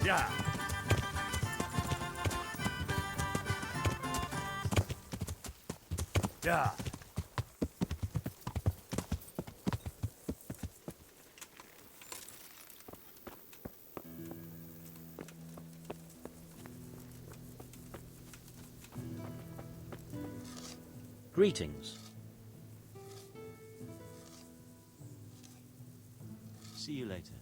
Yeah. Yeah. Greetings. See you later.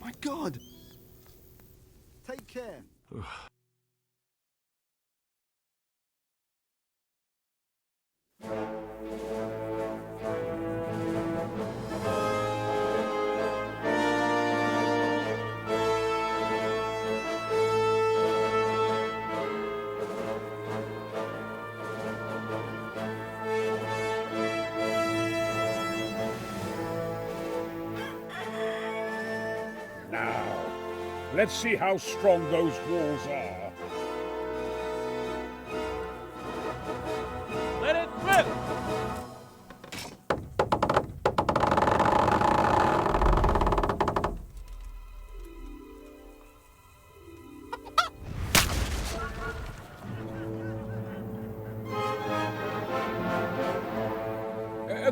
My God! Take care. Now, let's see how strong those walls are. Let it rip!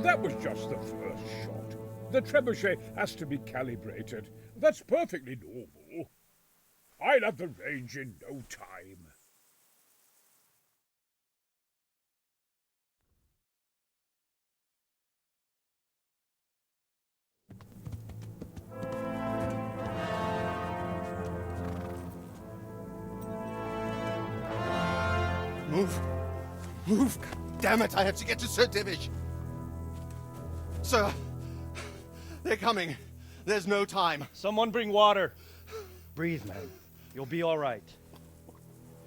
That was just the first shot. The trebuchet has to be calibrated. That's perfectly normal. I'll have the range in no time. Move! Move! Damn it, I have to get to Sir Divish! Sir! They're coming. There's no time. Someone bring water. Breathe, man. You'll be all right.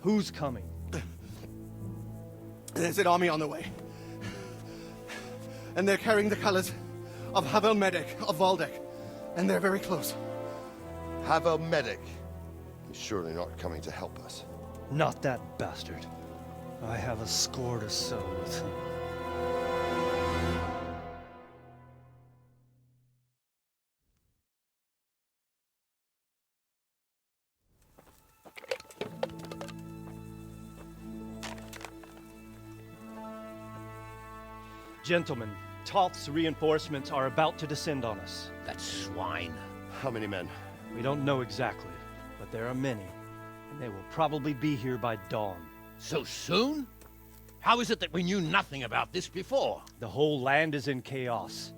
Who's coming? There's an army on the way. And they're carrying the colors of Havel Medic of Valdek. And they're very close. Havel Medic. He's surely not coming to help us. Not that bastard. I have a score to settle with him. Gentlemen, Toth's reinforcements are about to descend on us. That swine. How many men? We don't know exactly, but there are many, and they will probably be here by dawn. So soon? How is it that we knew nothing about this before? The whole land is in chaos.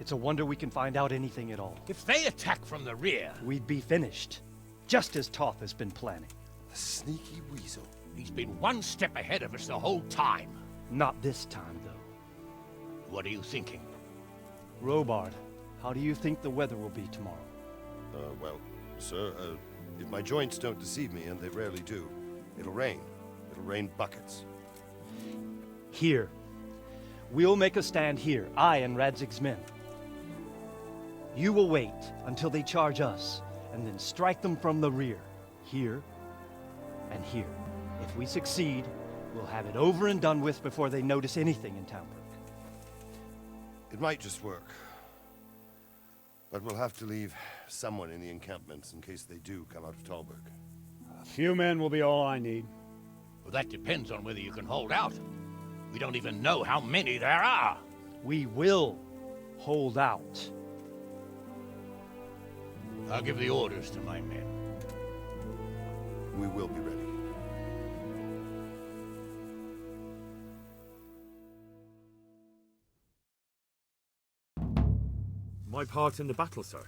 It's a wonder we can find out anything at all. If they attack from the rear... We'd be finished, just as Toth has been planning. The sneaky weasel. He's been one step ahead of us the whole time. Not this time, though. What are you thinking? Robard, how do you think the weather will be tomorrow? Well, sir, if my joints don't deceive me, and they rarely do, it'll rain. It'll rain buckets. Here. We'll make a stand here, I and Radzig's men. You will wait until they charge us, and then strike them from the rear. Here and here. If we succeed, we'll have it over and done with before they notice anything in Townbrook. It might just work. But we'll have to leave someone in the encampments in case they do come out of Talberg. A few men will be all I need. Well, that depends on whether you can hold out. We don't even know how many there are. We will hold out. I'll give the orders to my men. We will be ready. My part in the battle, sir.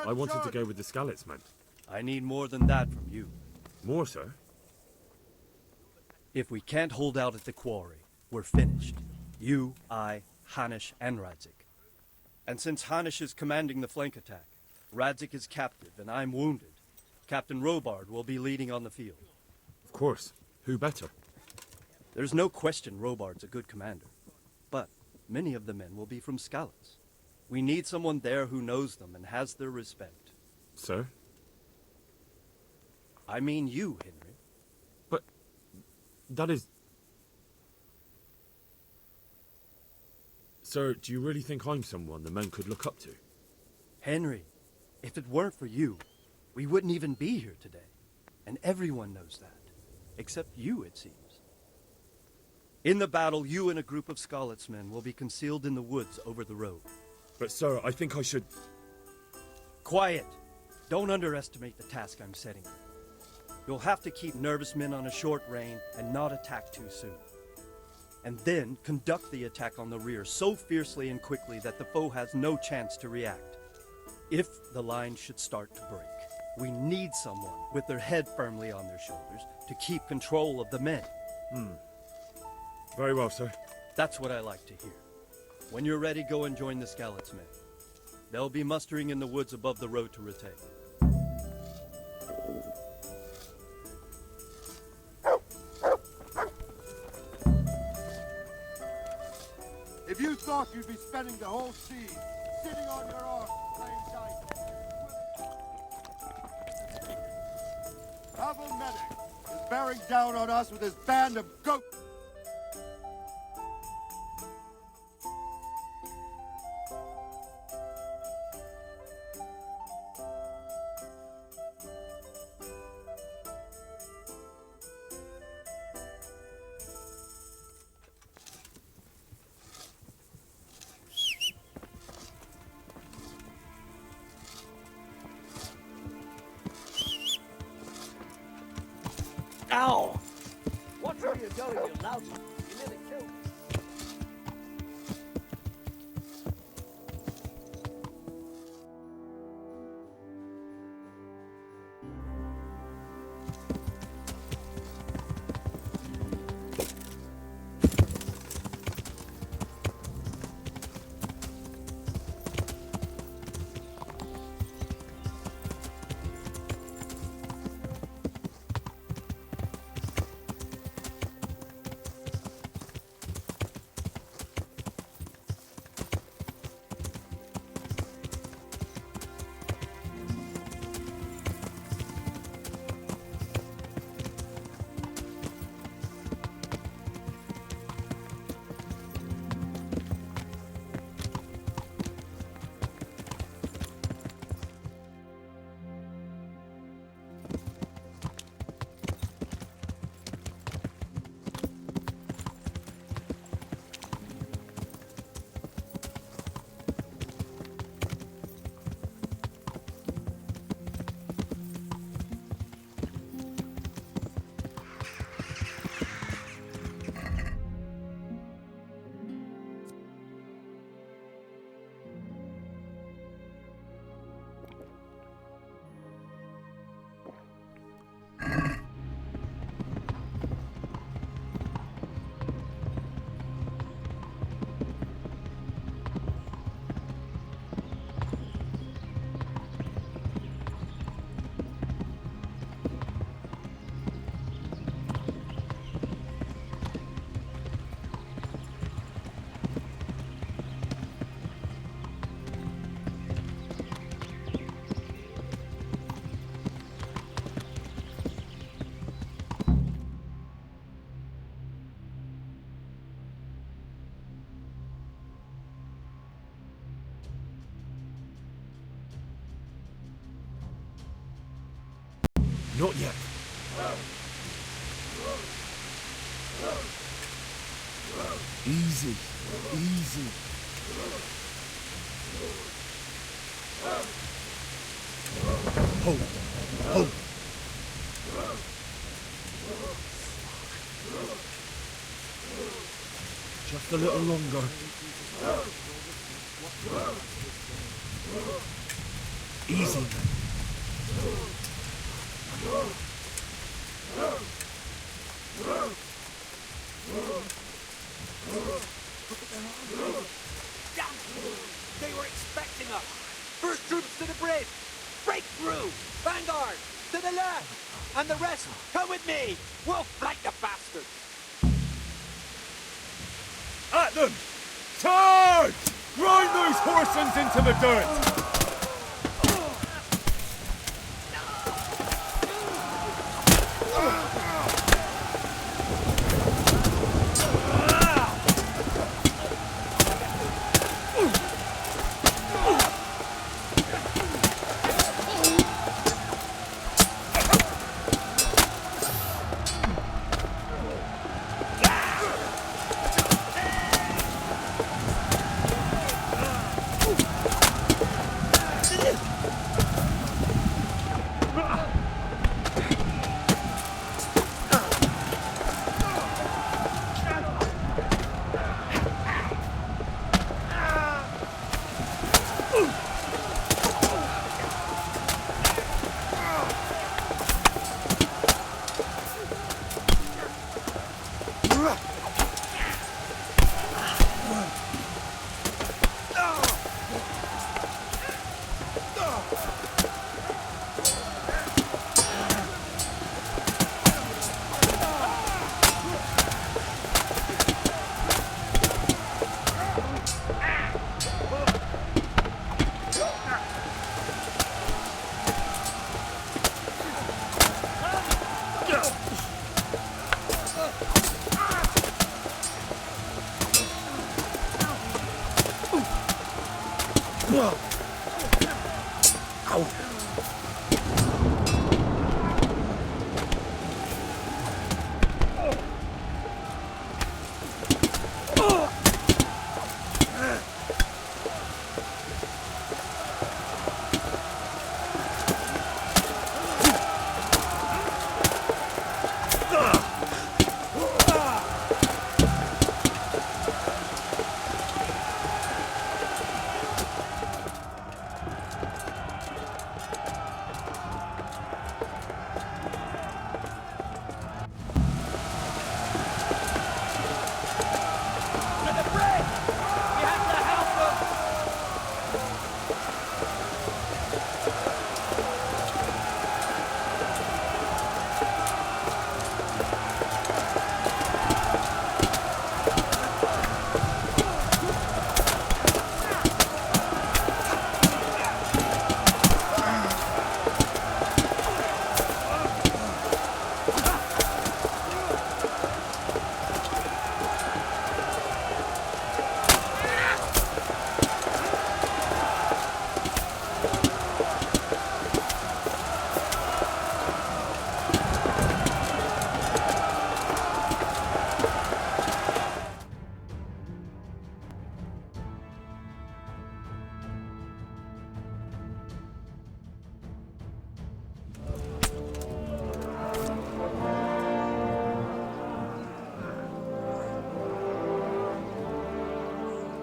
I wanted to go with the Skalitz men. I need more than that from you. More, sir? If we can't hold out at the quarry, we're finished. You, I, Hanish, and Radzik. And since Hanish is commanding the flank attack, Radzik is captive and I'm wounded, Captain Robard will be leading on the field. Of course. Who better? There's no question Robard's a good commander, but many of the men will be from Skalitz. We need someone there who knows them and has their respect. Sir? I mean you, Henry. But That is... Sir, do you really think I'm someone the men could look up to? Henry, if it weren't for you, we wouldn't even be here today. And everyone knows that. Except you, it seems. In the battle, you and a group of Scarlet's men will be concealed in the woods over the road. But sir, I think I should... Quiet! Don't underestimate the task I'm setting you. You'll have to keep nervous men on a short rein and not attack too soon. And then conduct the attack on the rear so fiercely and quickly that the foe has no chance to react. If the line should start to break, we need someone with their head firmly on their shoulders to keep control of the men. Very well, sir. That's what I like to hear. When you're ready, go and join the Scarlet's men. They'll be mustering in the woods above the road to retake. If you thought you'd be spending the whole siege sitting on your arms playing dice, Pavel Medic is bearing down on us with his band of goat. Ow! What are you doing, you lousy? You nearly killed me. Not yet. Easy. Easy. Hold. Hold. Just a little longer. Easy. They were expecting us! First troops to the bridge! Break through! Vanguard! To the left! And the rest, come with me! We'll flank the bastards! At them! Charge! Grind those horsens into the dirt!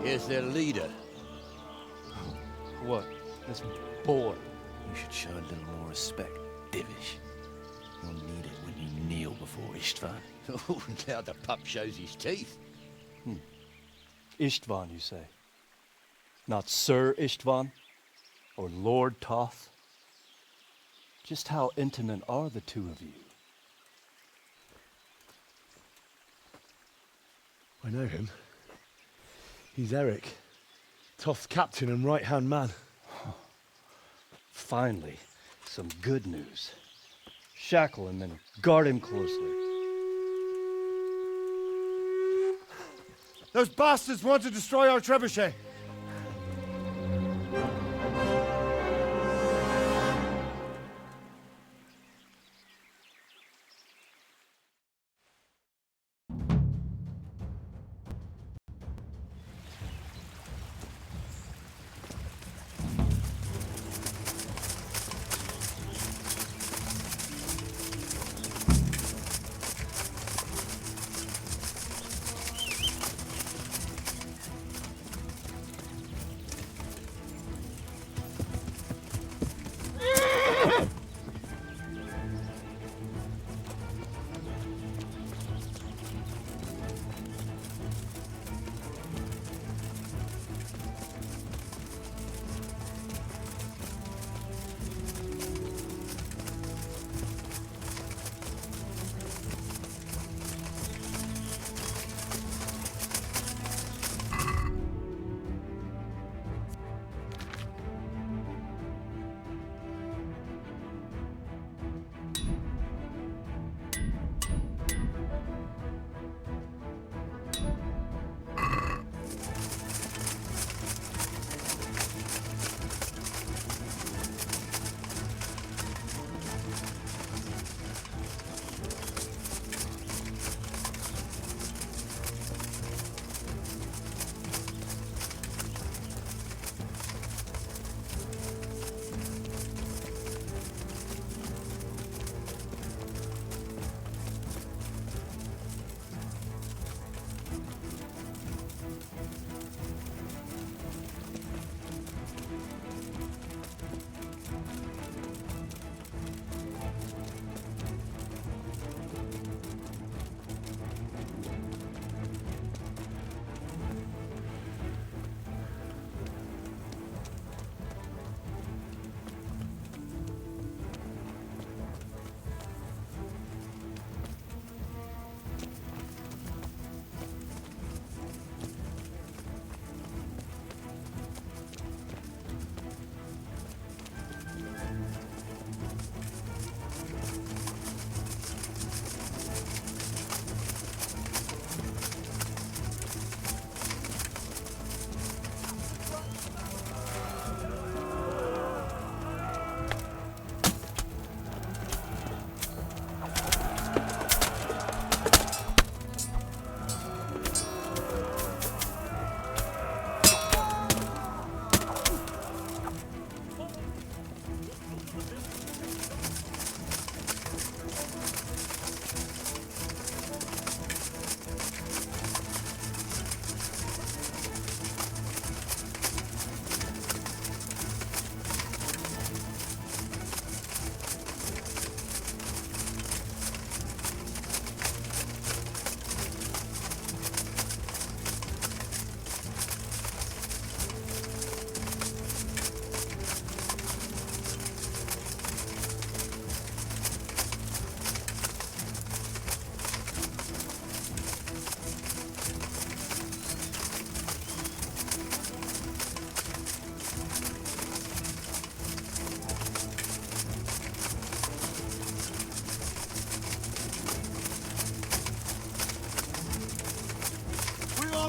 Here's their leader. What? This boy? You should show a little more respect, Divish. You'll need it when you kneel before Istvan. Oh, now the pup shows his teeth. Istvan, you say? Not Sir Istvan? Or Lord Toth? Just how intimate are the two of you? I know him. He's Eric, Toth's captain and right-hand man. Finally, some good news. Shackle him and guard him closely. Those bastards want to destroy our trebuchet.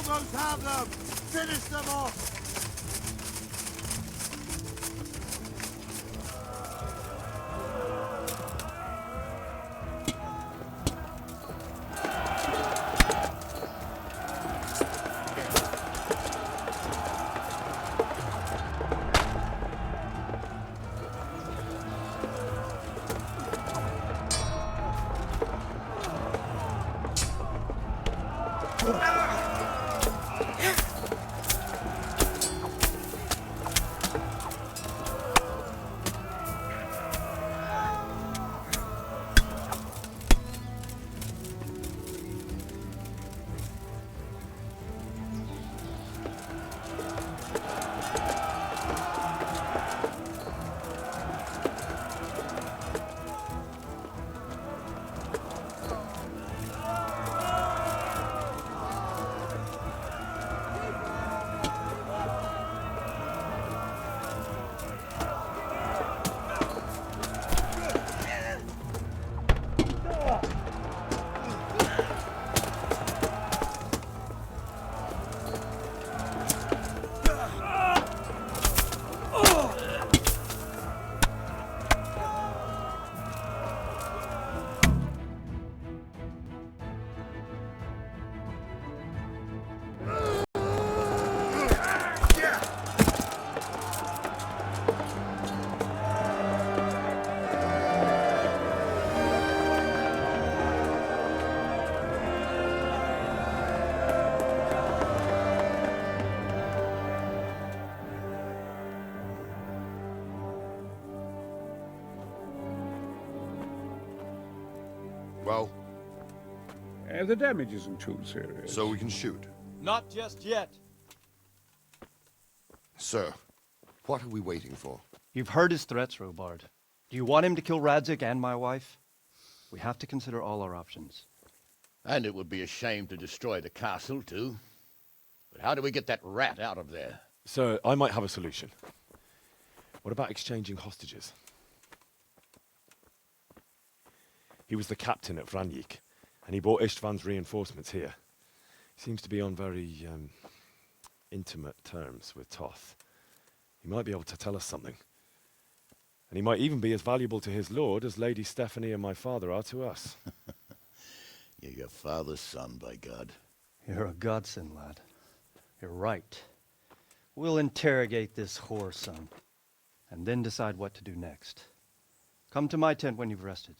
almost have them! Finish them off! Well, The damage isn't too serious. so we can shoot. Not just yet. Sir, what are we waiting for? You've heard his threats, Robard. Do you want him to kill Radzig and my wife? We have to consider all our options. And it would be a shame to destroy the castle, too. But how do we get that rat out of there? Sir, I might have a solution. What about exchanging hostages? He was the captain at Vranjik, and he brought Istvan's reinforcements here. He seems to be on very, intimate terms with Toth. He might be able to tell us something. And he might even be as valuable to his lord as Lady Stephanie and my father are to us. You're your father's son, by God. You're a godsend, lad. You're right. We'll interrogate this whore, son, and then decide what to do next. Come to my tent when you've rested.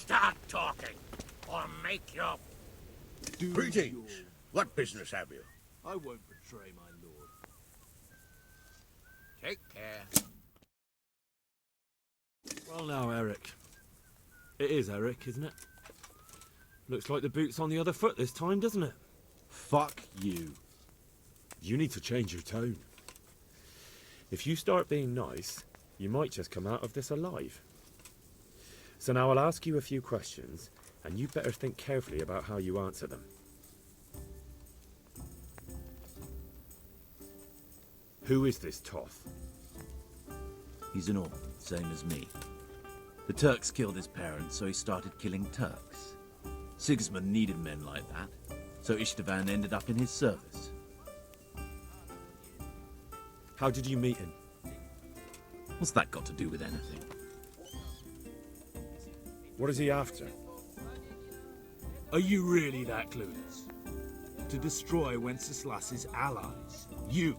Start talking, or make your... Greetings. What business have you? I won't betray my lord. Take care. Well now, Eric. It is Eric, isn't it? Looks like the boot's on the other foot this time, doesn't it? Fuck you. You need to change your tone. If you start being nice, you might just come out of this alive. So now I'll ask you a few questions, and you better think carefully about how you answer them. Who is this Toth? He's an orphan, same as me. The Turks killed his parents, so he started killing Turks. Sigismund needed men like that, so Istvan ended up in his service. How did you meet him? What's that got to do with anything? What is he after? Are you really that clueless? To destroy Wenceslas's allies. You.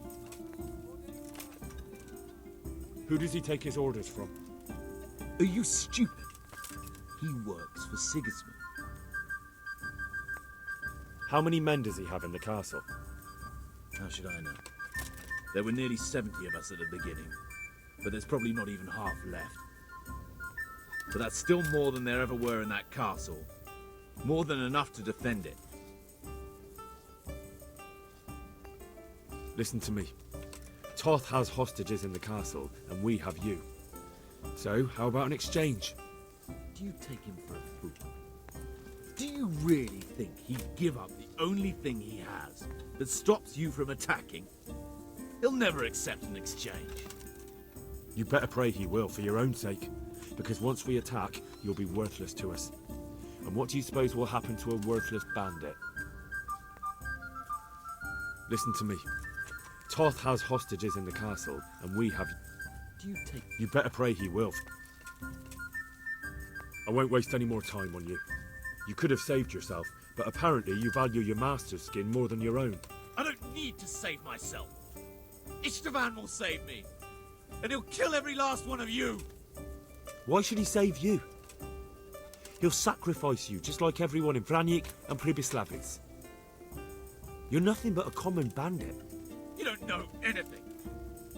Who does he take his orders from? Are you stupid? He works for Sigismund. How many men does he have in the castle? How should I know? There were nearly 70 of us at the beginning, but there's probably not even half left. But that's still more than there ever were in that castle. More than enough to defend it. Listen to me. Toth has hostages in the castle, and we have you. So, how about an exchange? Do you take him for a fool? Do you really think he'd give up the only thing he has that stops you from attacking? He'll never accept an exchange. You better pray he will, for your own sake. Because once we attack, you'll be worthless to us. And what do you suppose will happen to a worthless bandit? Listen to me. Toth has hostages in the castle, and we have... Do you take... You better pray he will. I won't waste any more time on you. You could have saved yourself, but apparently you value your master's skin more than your own. I don't need to save myself. Istvan will save me. And he'll kill every last one of you. Why should he save you? He'll sacrifice you, just like everyone in Vranyik and Pribislavic. You're nothing but a common bandit. You don't know anything.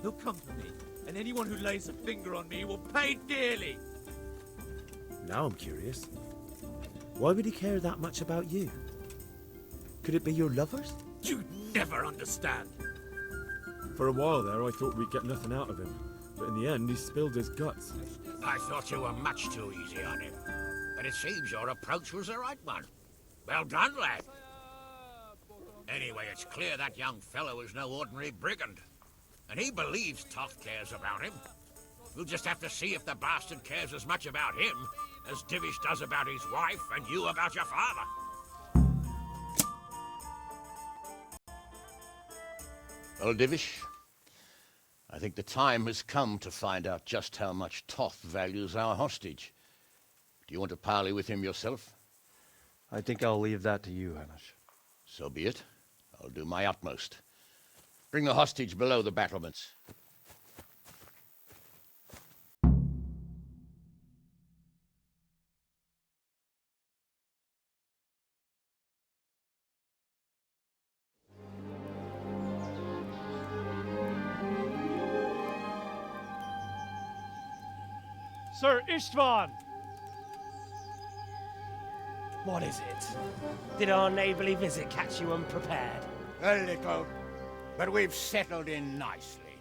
He'll come for me, and anyone who lays a finger on me will pay dearly. Now I'm curious. Why would he care that much about you? Could it be your lovers? You never understand. For a while there, I thought we'd get nothing out of him. But in the end, he spilled his guts. I thought you were much too easy on him. But it seems your approach was the right one. Well done, lad. Anyway, it's clear that young fellow is no ordinary brigand. And he believes Toth cares about him. We'll just have to see if the bastard cares as much about him as Divish does about his wife and you about your father. Well, Divish, I think the time has come to find out just how much Toth values our hostage. Do you want to parley with him yourself? I think I'll leave that to you, Hamish. So be it. I'll do my utmost. Bring the hostage below the battlements. Sir Istvan! What is it? Did our neighborly visit catch you unprepared? A little, but we've settled in nicely.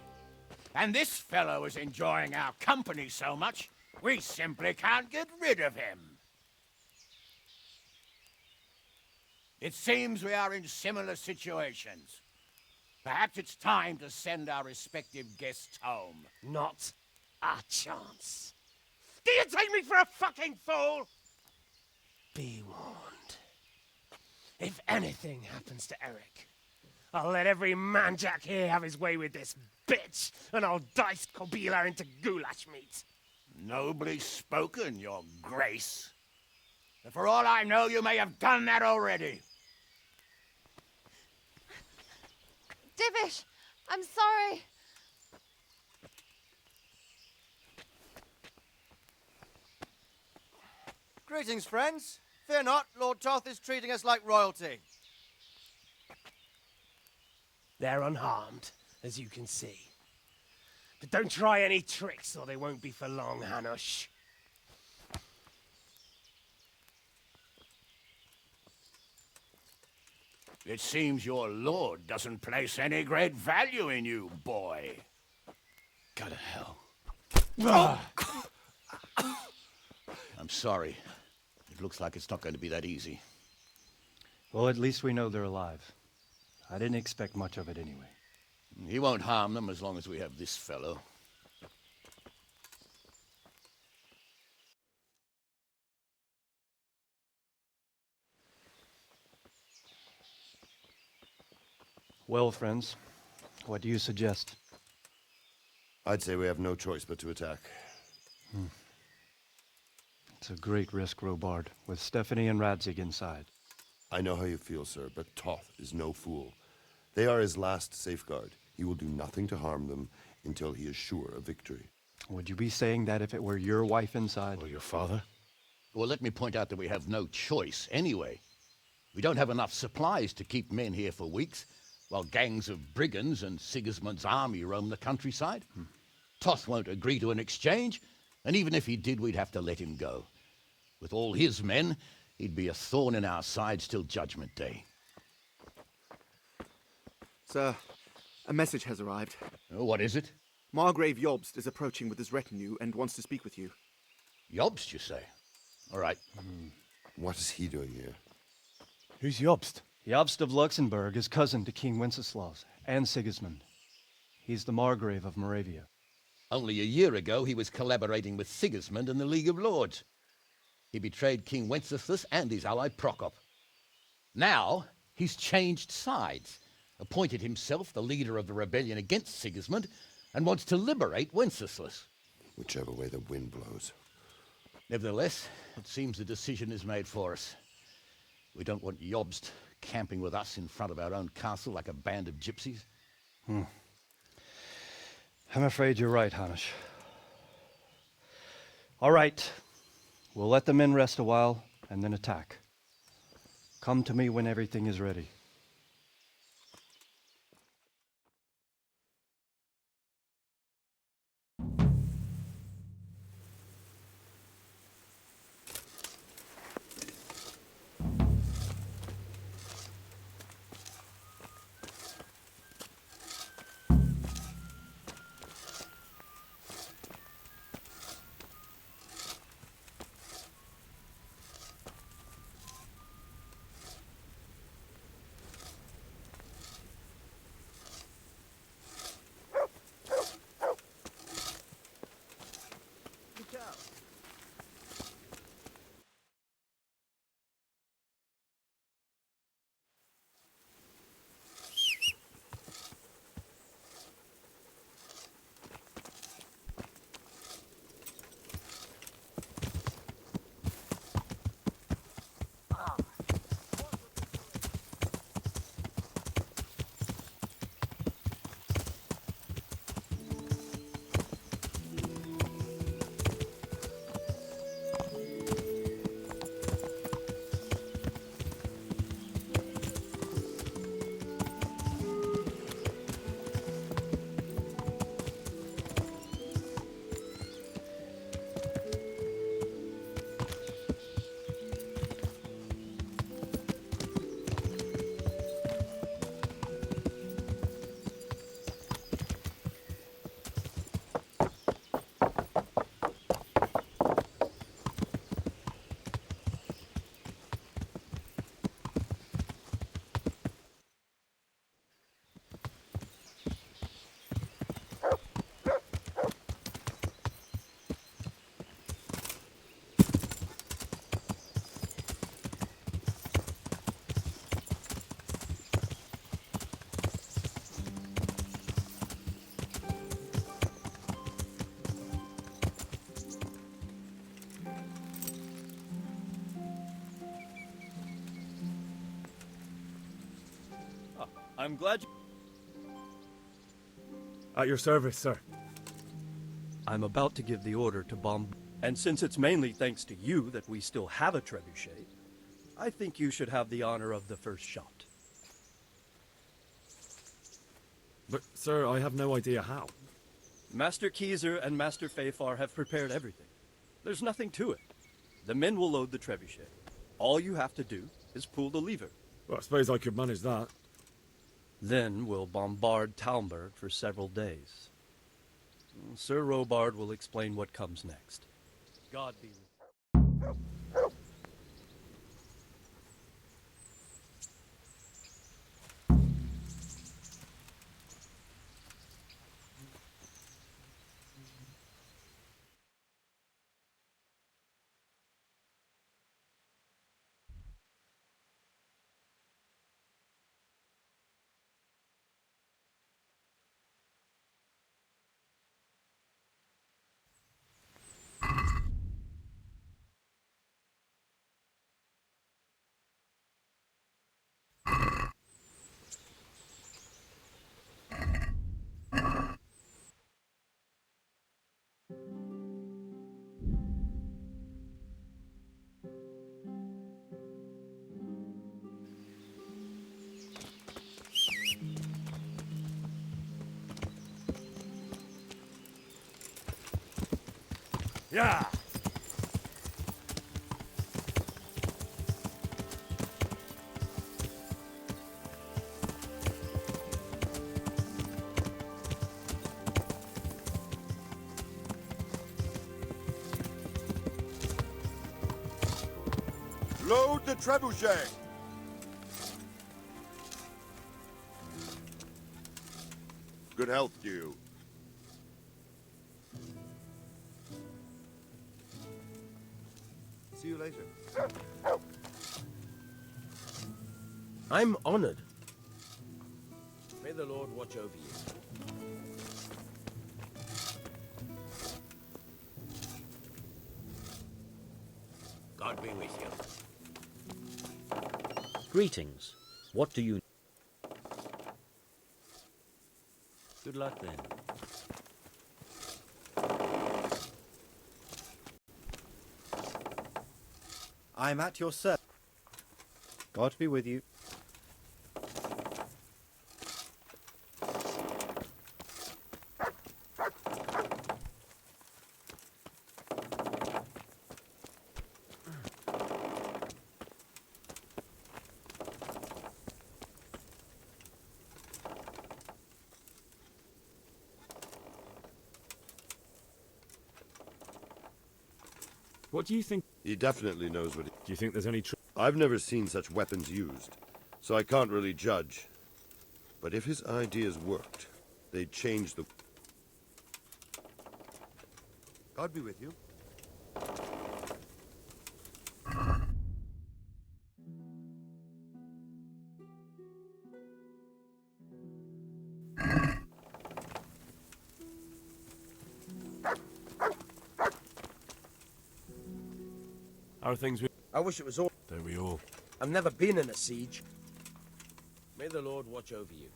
And this fellow is enjoying our company so much, we simply can't get rid of him. It seems we are in similar situations. Perhaps it's time to send our respective guests home. Not a chance. Do you take me for a fucking fool? Be warned. If anything happens to Eric, I'll let every manjack here have his way with this bitch, and I'll dice Kobila into goulash meat. Nobly spoken, your grace. And for all I know, you may have done that already. Divish, I'm sorry. Greetings, friends. Fear not, Lord Toth is treating us like royalty. They're unharmed, as you can see. But don't try any tricks, or they won't be for long, Hanush. It seems your lord doesn't place any great value in you, boy. Go to hell. I'm sorry. It looks like it's not going to be that easy. Well, at least we know they're alive. I didn't expect much of it anyway. He won't harm them as long as we have this fellow. Well, friends, what do you suggest? I'd say we have no choice but to attack. It's a great risk, Robard, with Stephanie and Radzig inside. I know how you feel, sir, but Toth is no fool. They are his last safeguard. He will do nothing to harm them until he is sure of victory. Would you be saying that if it were your wife inside? Or your father? Well, let me point out that we have no choice anyway. We don't have enough supplies to keep men here for weeks, while gangs of brigands and Sigismund's army roam the countryside. Toth won't agree to an exchange, and even if he did, we'd have to let him go. With all his men, He'd be a thorn in our sides till Judgment Day. Sir, a message has arrived. Oh, what is it? Margrave Jobst is approaching with his retinue and wants to speak with you. Jobst, you say? All right. What is he doing here? Who's Jobst? Jobst of Luxembourg is cousin to King Wenceslaus and Sigismund. He's the Margrave of Moravia. Only a year ago, he was collaborating with Sigismund and the League of Lords. He betrayed King Wenceslas and his ally Prokop. Now, he's changed sides, appointed himself the leader of the rebellion against Sigismund, and wants to liberate Wenceslas. Whichever way the wind blows. Nevertheless, it seems the decision is made for us. We don't want Jobst camping with us in front of our own castle like a band of gypsies. I'm afraid you're right, Hanish. All right. We'll let the men rest a while and then attack. Come to me when everything is ready. I'm glad you... At your service, sir. I'm about to give the order to bomb... And since it's mainly thanks to you that we still have a trebuchet, I think you should have the honor of the first shot. But, sir, I have no idea how. Master Keyser and Master Fafar have prepared everything. There's nothing to it. The men will load the trebuchet. All you have to do is pull the lever. Well, I suppose I could manage that. Then we'll bombard Talmberg for several days. Sir Robard will explain what comes next. God be with you. Yeah! Load the trebuchet! Good health to you. See you later. I'm honored. May the Lord watch over you. God be with you. Greetings. What do you... Good luck then. I'm at your service. God be with you. What do you think? He definitely knows what he... Do you think there's any I've never seen such weapons used, so I can't really judge. But if his ideas worked, they'd change the... God be with you. How are things with... I wish it was all. Don't we all? I've never been in a siege. May the Lord watch over you.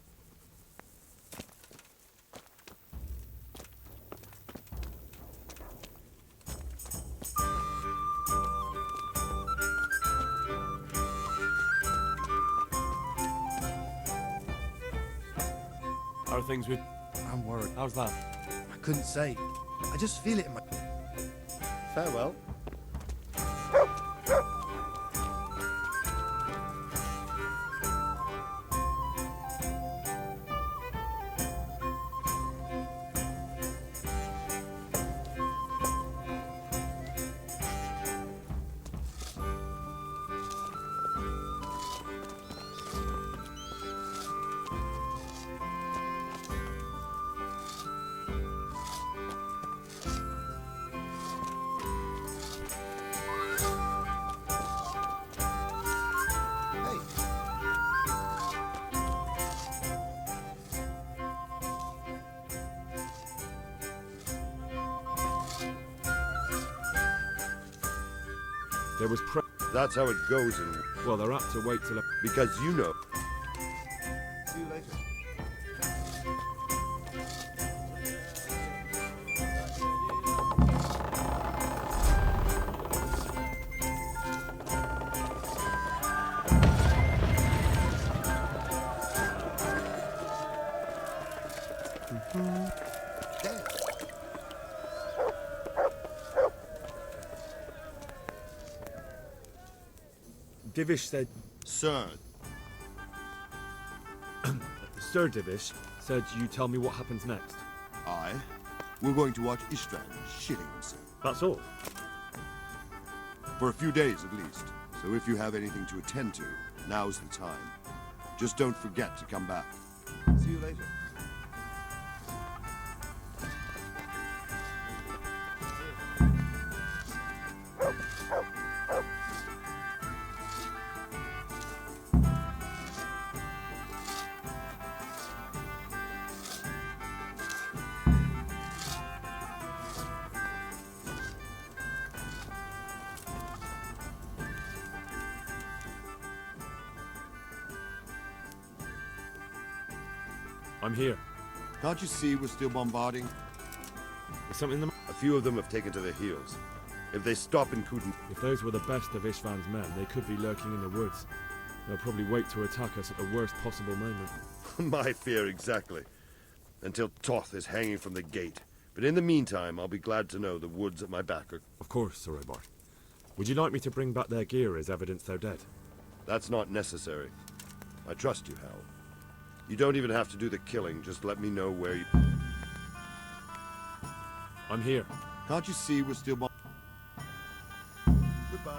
How are things with... I'm worried. How's that? I couldn't say. I just feel it in my... Farewell. There was That's how it goes in... Well, they're apt to wait till... Because you know... See you later. Divish said... Sir. Sir Divish said you tell me what happens next. Aye. We're going to watch Istvan shitting himself. That's all? For a few days at least. So if you have anything to attend to, now's the time. Just don't forget to come back. See you later. I'm here. Can't you see we're still bombarding? Is something the... A few of them have taken to their heels. If they stop in Kuden... If those were the best of Istvan's men, they could be lurking in the woods. They'll probably wait to attack us at the worst possible moment. My fear exactly. Until Toth is hanging from the gate. But in the meantime, I'll be glad to know the woods at my back are... Of course, Sir Robart. Would you like me to bring back their gear as evidence they're dead? That's not necessary. I trust you, Hal. You don't even have to do the killing, just let me know where you... I'm here. Can't you see we're still... Goodbye.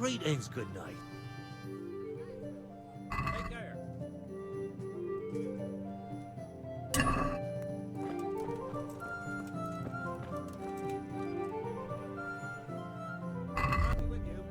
Greetings, good night. Take care. I'll be with you.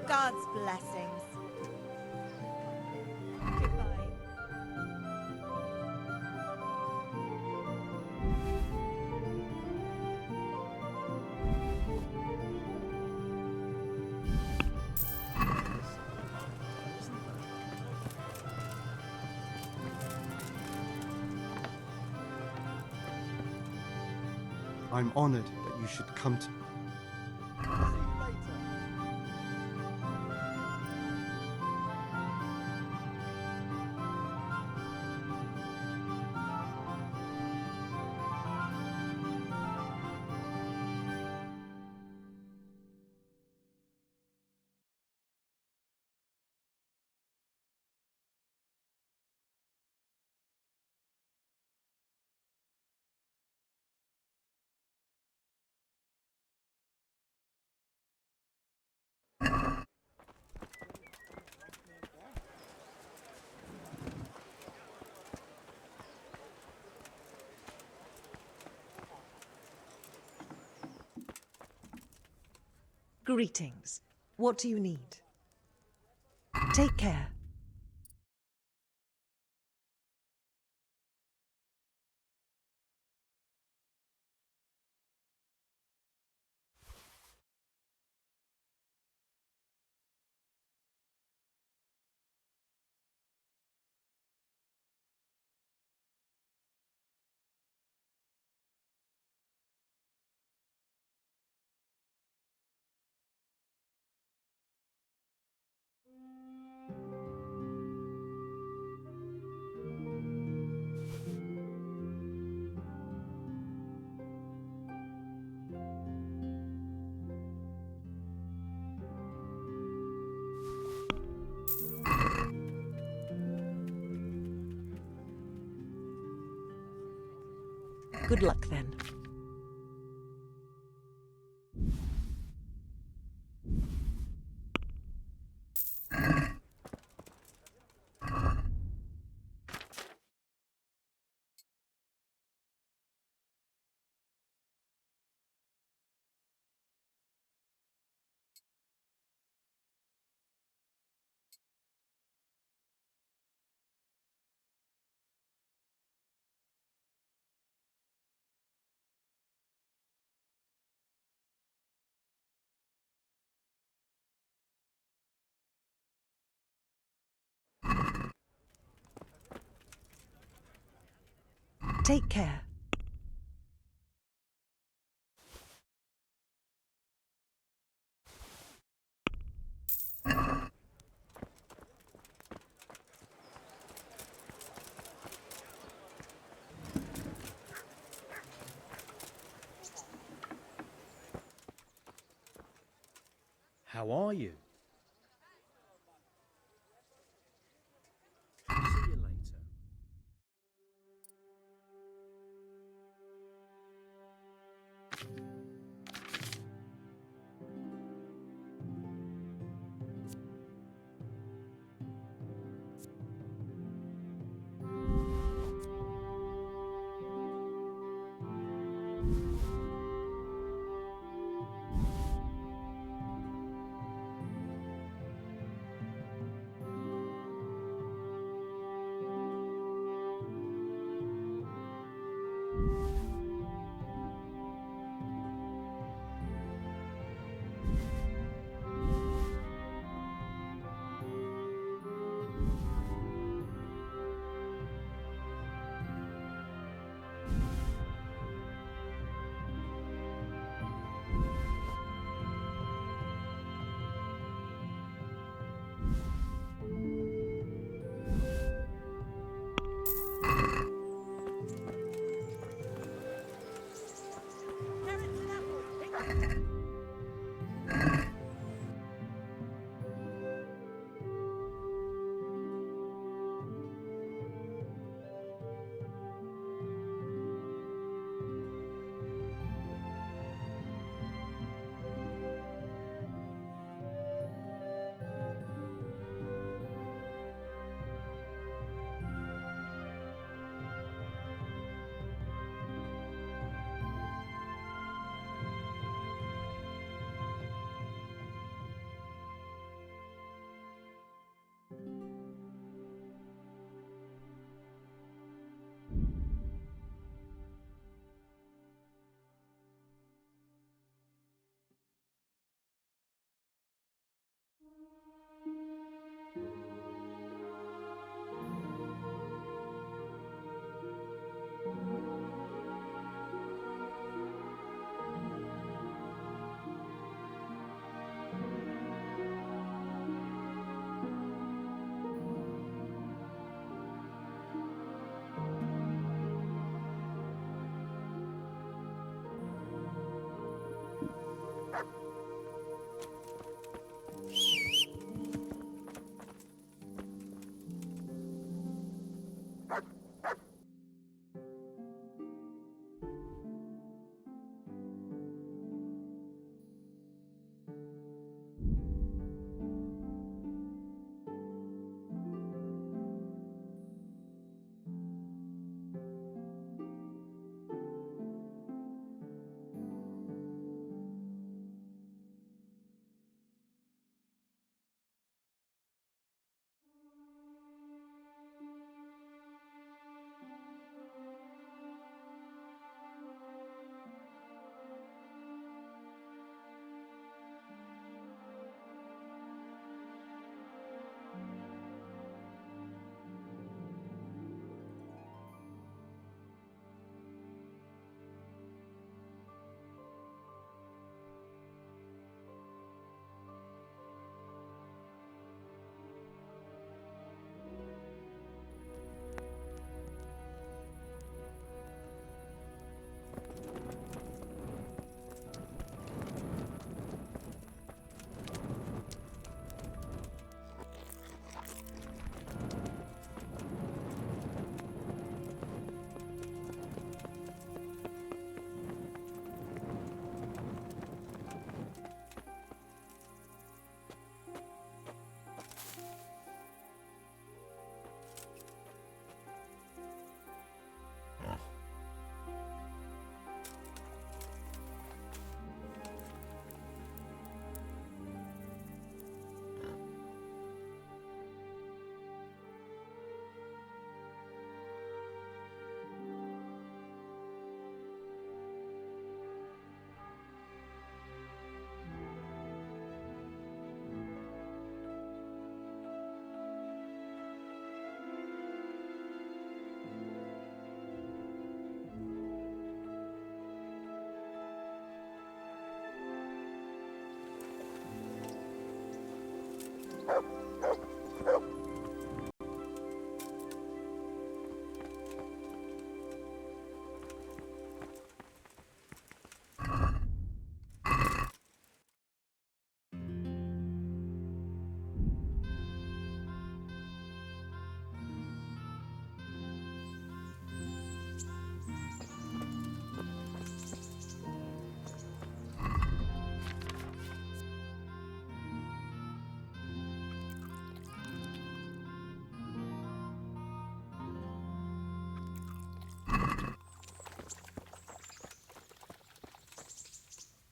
God's blessings. Goodbye. I'm honored that you should come to. Greetings. What do you need? Take care. Good luck then. Take care. How are you? See you later.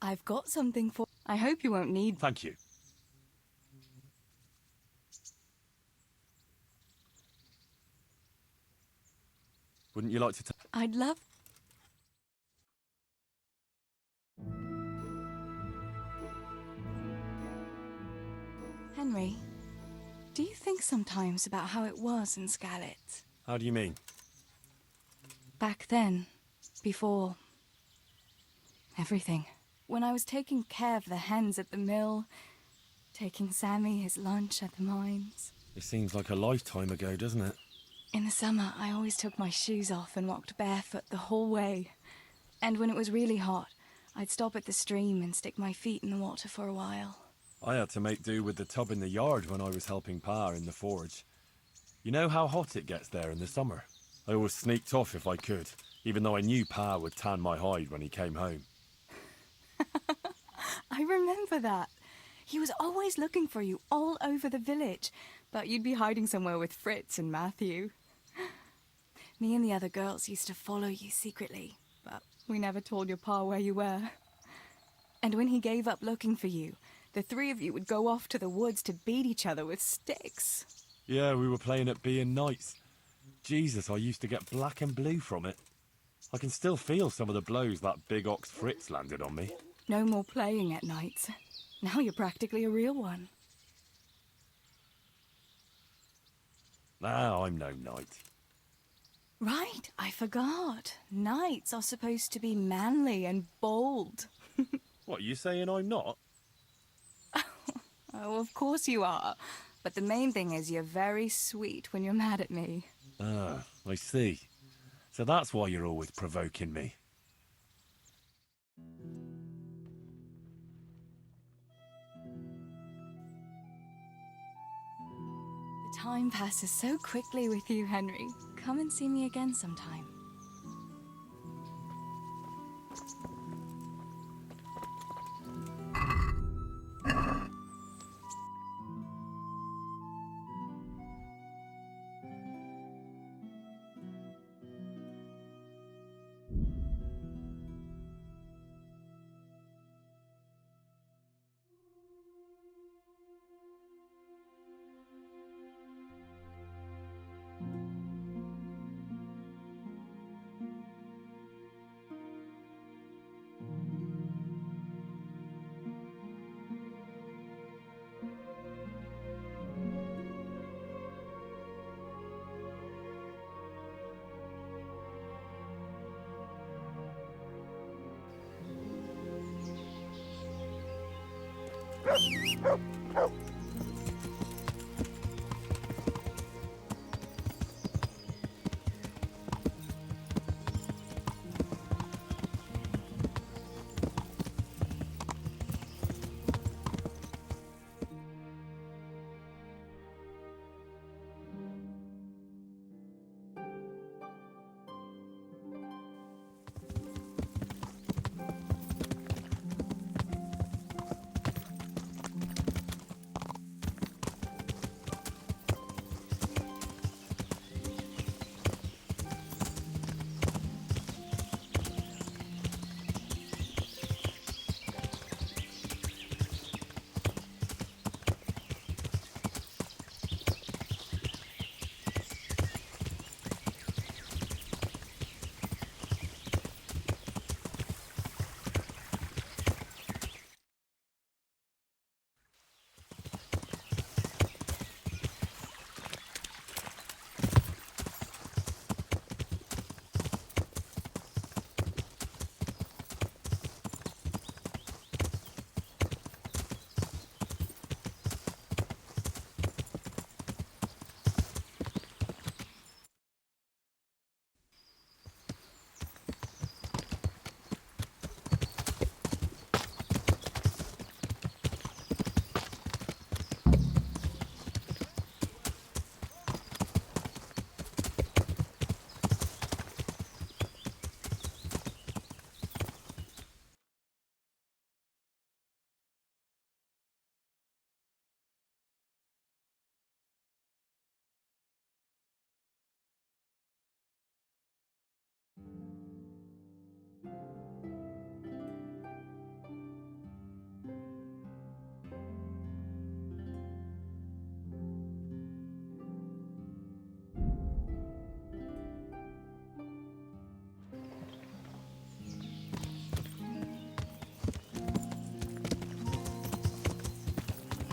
I've got something for... I hope you won't need... Thank you. Wouldn't you like to... I'd love... Henry, do you think sometimes about how it was in Scarlet? How do you mean? Back then, before... everything. When I was taking care of the hens at the mill, taking Sammy his lunch at the mines. It seems like a lifetime ago, doesn't it? In the summer, I always took my shoes off and walked barefoot the whole way. And when it was really hot, I'd stop at the stream and stick my feet in the water for a while. I had to make do with the tub in the yard when I was helping Pa in the forge. You know how hot it gets there in the summer? I always sneaked off if I could, even though I knew Pa would tan my hide when he came home. I remember that. He was always looking for you all over the village, but you'd be hiding somewhere with Fritz and Matthew. Me and the other girls used to follow you secretly, but we never told your pa where you were. And when he gave up looking for you, the three of you would go off to the woods to beat each other with sticks. Yeah, we were playing at being knights. Jesus, I used to get black and blue from it. I can still feel some of the blows that big ox Fritz landed on me. No more playing at nights. Now you're practically a real one. Now I'm no knight. Right, I forgot. Knights are supposed to be manly and bold. What, you saying I'm not? Oh, of course you are. But the main thing is you're very sweet when you're mad at me. Ah, I see. So that's why you're always provoking me. The time passes so quickly with you, Henry. Come and see me again sometime.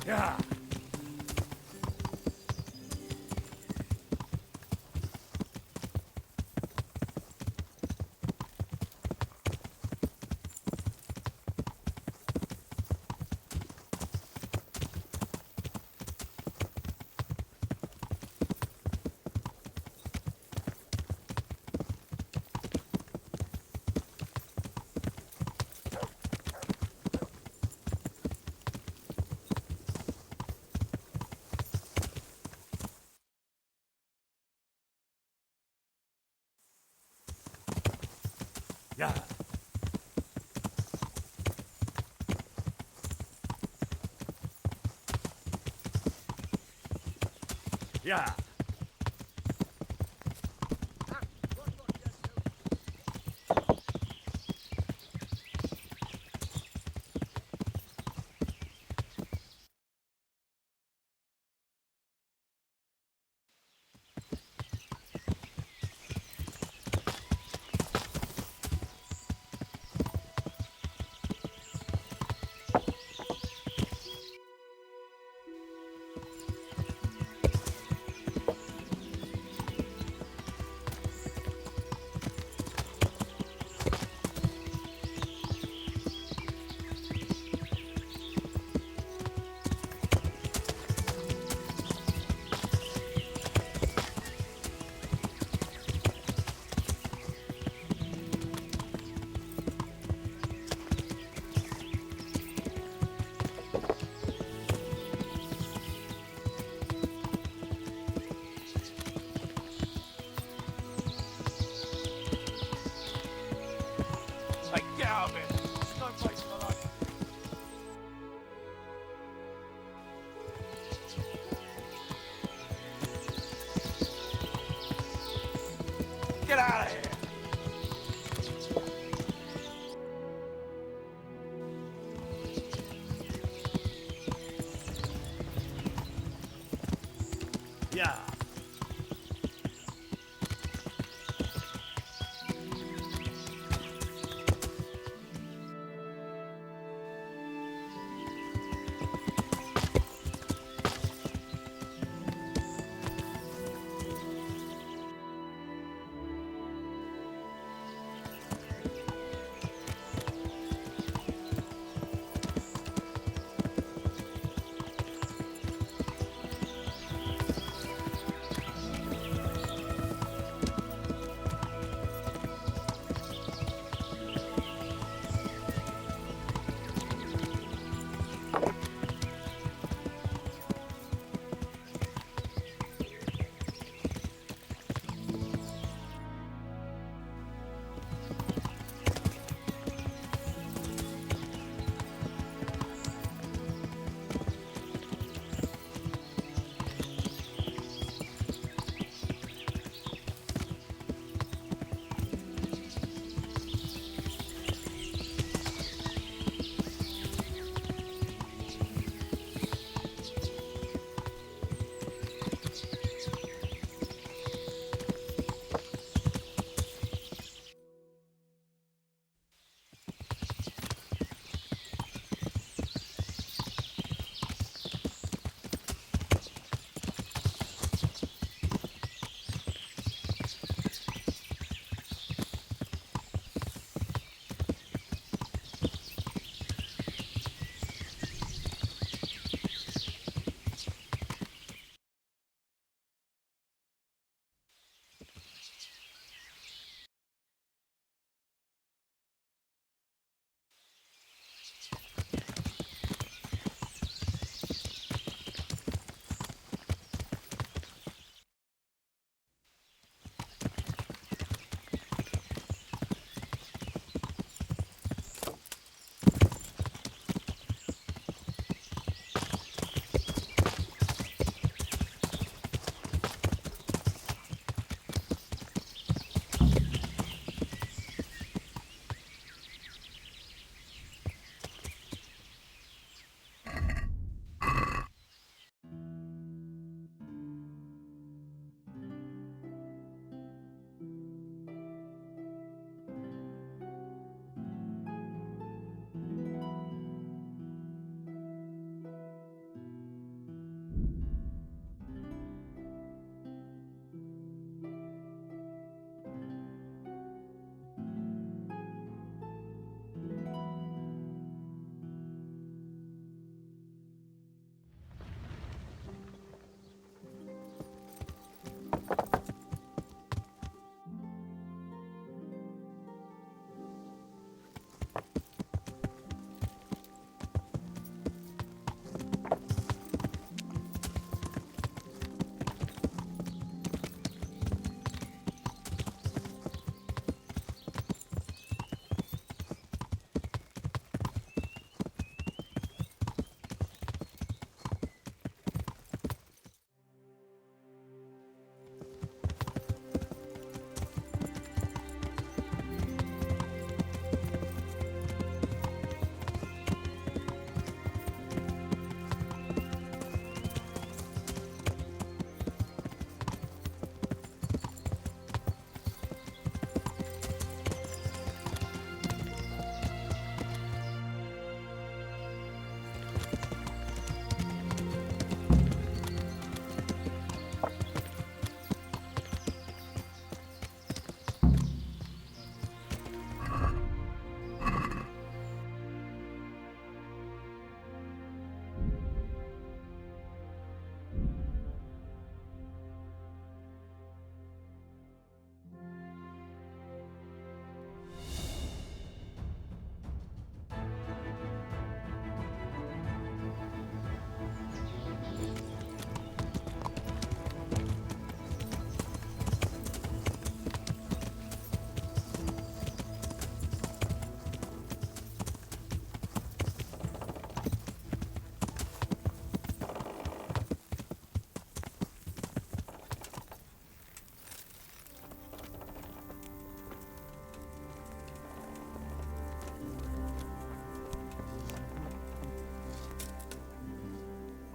Yeah. Yeah. Yeah. Hey, get out of here! There's no place for life. Get out of here! Yeah.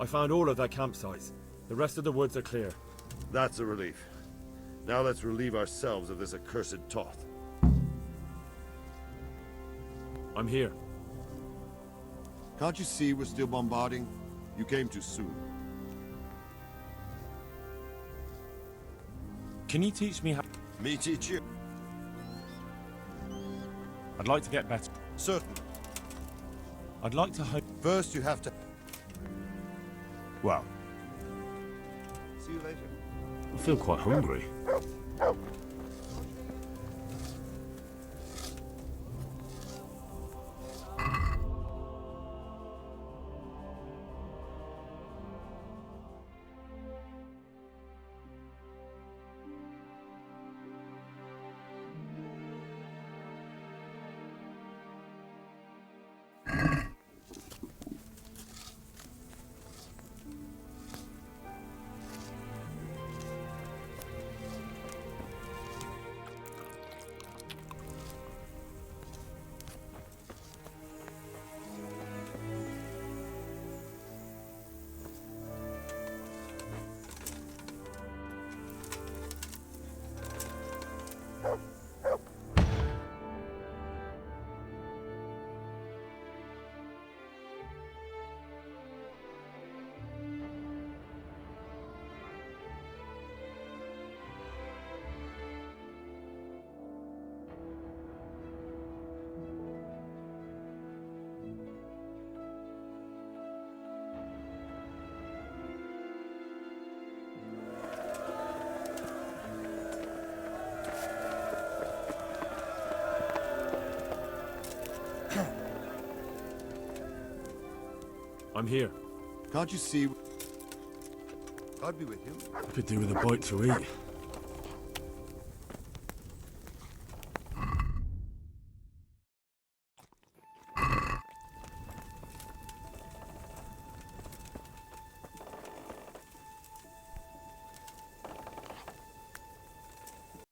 I found all of their campsites. The rest of the woods are clear. That's a relief. Now let's relieve ourselves of this accursed Toth. I'm here. Can't you see we're still bombarding? You came too soon. Can you teach me how... Me teach you? I'd like to get better. Certain. I'd like to hope... First you have to... Well, See you later. I feel quite hungry. I'm here. Can't you see? God be with you. I could do with a bite to eat.